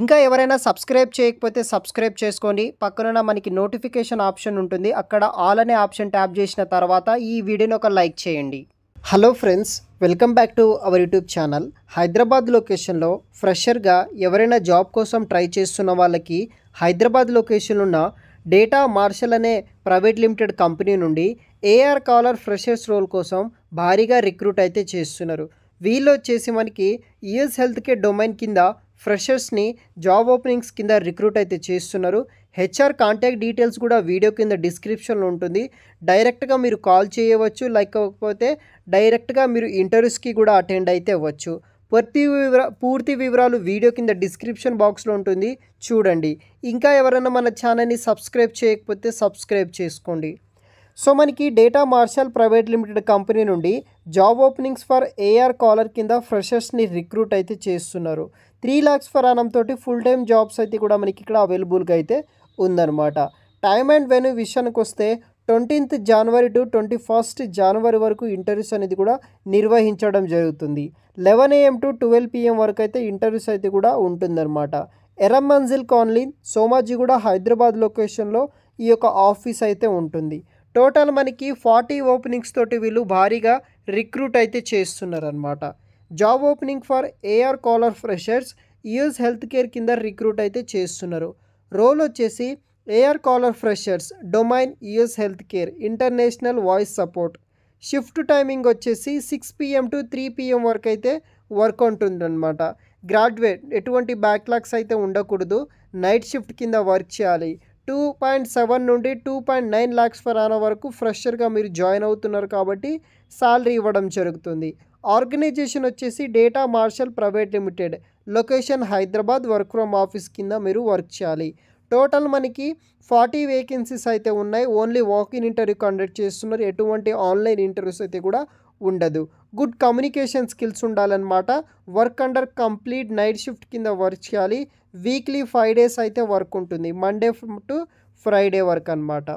ఇంకా ఎవరైనా సబ్స్క్రైబ్ చేయకపోతే సబ్స్క్రైబ్ చేసుకోండి. పక్కనున్న మనకి నోటిఫికేషన్ ఆప్షన్ ఉంటుంది. అక్కడ ఆల్ అనే ఆప్షన్ ట్యాప్ చేసిన తర్వాత ఈ వీడియోని ఒక లైక్ చేయండి. Hello friends, welcome back to our YouTube channel. Hyderabad లొకేషన్లో ఫ్రెషర్గా ఎవరైనా జాబ్ కోసం ట్రై చేస్తున్న వాళ్ళకి హైదరాబాద్ లొకేషన్లో ఉన్న డేటా మార్షల్ అనే ప్రైవేట్ లిమిటెడ్ కంపెనీ నుండి ఏఆర్ కాలర్ ఫ్రెషర్స్ రోల్ కోసం భారీగా రిక్రూట్ అయితే చేస్తున్నారు. వీళ్ళు వచ్చేసి మనకి యూఎస్ హెల్త్ కేర్ డొమైన్ కింద ఫ్రెషర్స్ని జాబ్ ఓపెనింగ్స్ కింద రిక్రూట్ అయితే చేస్తున్నారు. హెచ్ఆర్ కాంటాక్ట్ డీటెయిల్స్ కూడా వీడియో కింద డిస్క్రిప్షన్లో ఉంటుంది. డైరెక్ట్గా మీరు కాల్ చేయవచ్చు, లేకపోతే డైరెక్ట్గా మీరు ఇంటర్వ్యూస్కి కూడా అటెండ్ అయితే అవ్వచ్చు. పూర్తి వివరాలు వీడియో కింద డిస్క్రిప్షన్ బాక్స్లో ఉంటుంది, చూడండి. ఇంకా ఎవరైనా మన ఛానల్ని సబ్స్క్రైబ్ చేయకపోతే సబ్స్క్రైబ్ చేసుకోండి. సో మనకి data martial private limited company నుండి job openings for AR caller కింద ఫ్రెషర్స్ని రిక్రూట్ అయితే చేస్తున్నారు. 3 lakhs ఫర్ అనం తోటి ఫుల్ టైమ్ జాబ్స్ అయితే కూడా మనకి ఇక్కడ అవైలబుల్గా అయితే ఉందన్నమాట. టైమ్ అండ్ వెన్యూ విషయానికి వస్తే 20th January to 21st January వరకు ఇంటర్వ్యూస్ అనేది కూడా నిర్వహించడం జరుగుతుంది. 11 AM to 12 PM వరకు అయితే ఇంటర్వ్యూస్ అయితే కూడా ఉంటుందన్నమాట. ఎర్రమంజిల్ కాలనీ, సోమాజిగూడ, హైదరాబాద్ లొకేషన్లో ఈ యొక్క ఆఫీస్ అయితే ఉంటుంది. టోటల్ మనకి 40 ఓపెనింగ్స్ తోటి వీళ్ళు భారీగా రిక్రూట్ అయితే చేస్తున్నారనమాట. Job opening for AR caller freshers US health care కింద రిక్రూట్ అయితే చేస్తున్నారు. రోల్ వచ్చేసి AR caller freshers domain US health care international voice support. Shift timing వచ్చేసి 6 PM to 3 PM వరకు అయితే వర్క్ ఉంటుందన్నమాట. గ్రాడ్యుయేట్, ఎటువంటి బ్యాక్లాగ్స్ అయితే ఉండకూడదు. నైట్ షిఫ్ట్ కింద వర్క్ చేయాలి. 2.7 నుండి 2.9 lakhs ఫర్ అనం వరకు ఫ్రెషర్గా మీరు జాయిన్ అవుతున్నారు కాబట్టి సాలరీ ఇవ్వడం జరుగుతుంది. ఆర్గనైజేషన్ వచ్చేసి data martial private limited, location Hyderabad, work from office కింద మీరు వర్క్ చేయాలి. టోటల్ మనకి 40 వేకెన్సీస్ అయితే ఉన్నాయి. ఓన్లీ వాక్-ఇన్ ఇంటర్వ్యూ కండక్ట్ చేస్తున్నారు. ఎటువంటి ఆన్లైన్ ఇంటర్వ్యూస్ అయితే కూడా ఉండదు. గుడ్ కమ్యూనికేషన్ స్కిల్స్ ఉండాలన్నమాట. Work under complete night shift కింద వర్క్ చేయాలి. వీక్లీ 5 days అయితే వర్క్ ఉంటుంది, మండే టు ఫ్రైడే వర్క్ అనమాట.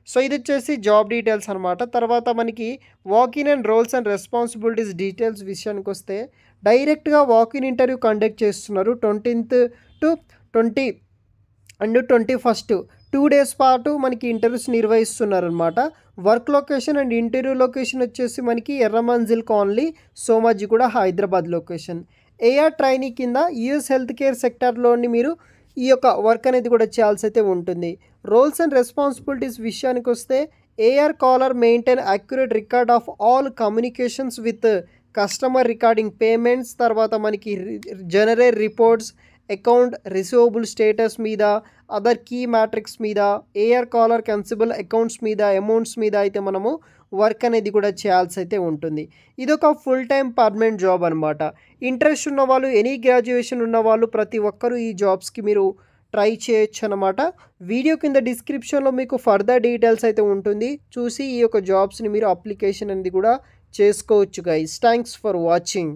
సో ఇది వచ్చేసి జాబ్ డీటెయిల్స్ అనమాట. తర్వాత మనకి walk in and roles and responsibilities details విషయానికి వస్తే డైరెక్ట్గా వాక్-ఇన్ ఇంటర్వ్యూ కండక్ట్ చేస్తున్నారు. 20th to 21st 2 days పాటు మనకి ఇంటర్వ్యూస్ నిర్వహిస్తున్నారనమాట. Work location and interview location వచ్చేసి మనకి Erramanzil colony, Somajiguda, Hyderabad location. AR trainee కింద యూఎస్ హెల్త్ కేర్ సెక్టార్లోని మీరు ఈ యొక్క వర్క్ అనేది కూడా చేయాల్సి అయితే ఉంటుంది. రోల్స్ అండ్ రెస్పాన్సిబిలిటీస్ విషయానికి వస్తే AR caller maintain accurate record of all communications with customer recording payments. తర్వాత మనకి generate reports, account receivable status మీద, అదర్ కీ మ్యాట్రిక్స్ మీద, ఏఆర్ కాలర్ కన్సిబుల్ అకౌంట్స్ మీద, అమౌంట్స్ మీద అయితే మనము వర్క్ అనేది కూడా చేయాల్సి అయితే ఉంటుంది. ఇదొక ఫుల్ టైం పర్మనెంట్ జాబ్ అనమాట. ఇంట్రెస్ట్ ఉన్న వాళ్ళు, ఎనీ గ్రాడ్యుయేషన్ ఉన్న వాళ్ళు ప్రతి ఒక్కరూ ఈ జాబ్స్కి మీరు ట్రై చేయొచ్చు అనమాట. వీడియో కింద డిస్క్రిప్షన్లో మీకు ఫర్దర్ డీటెయిల్స్ అయితే ఉంటుంది, చూసి ఈ యొక్క జాబ్స్ని మీరు అప్లికేషన్ అనేది కూడా చేసుకోవచ్చు గైస్. Thanks for watching.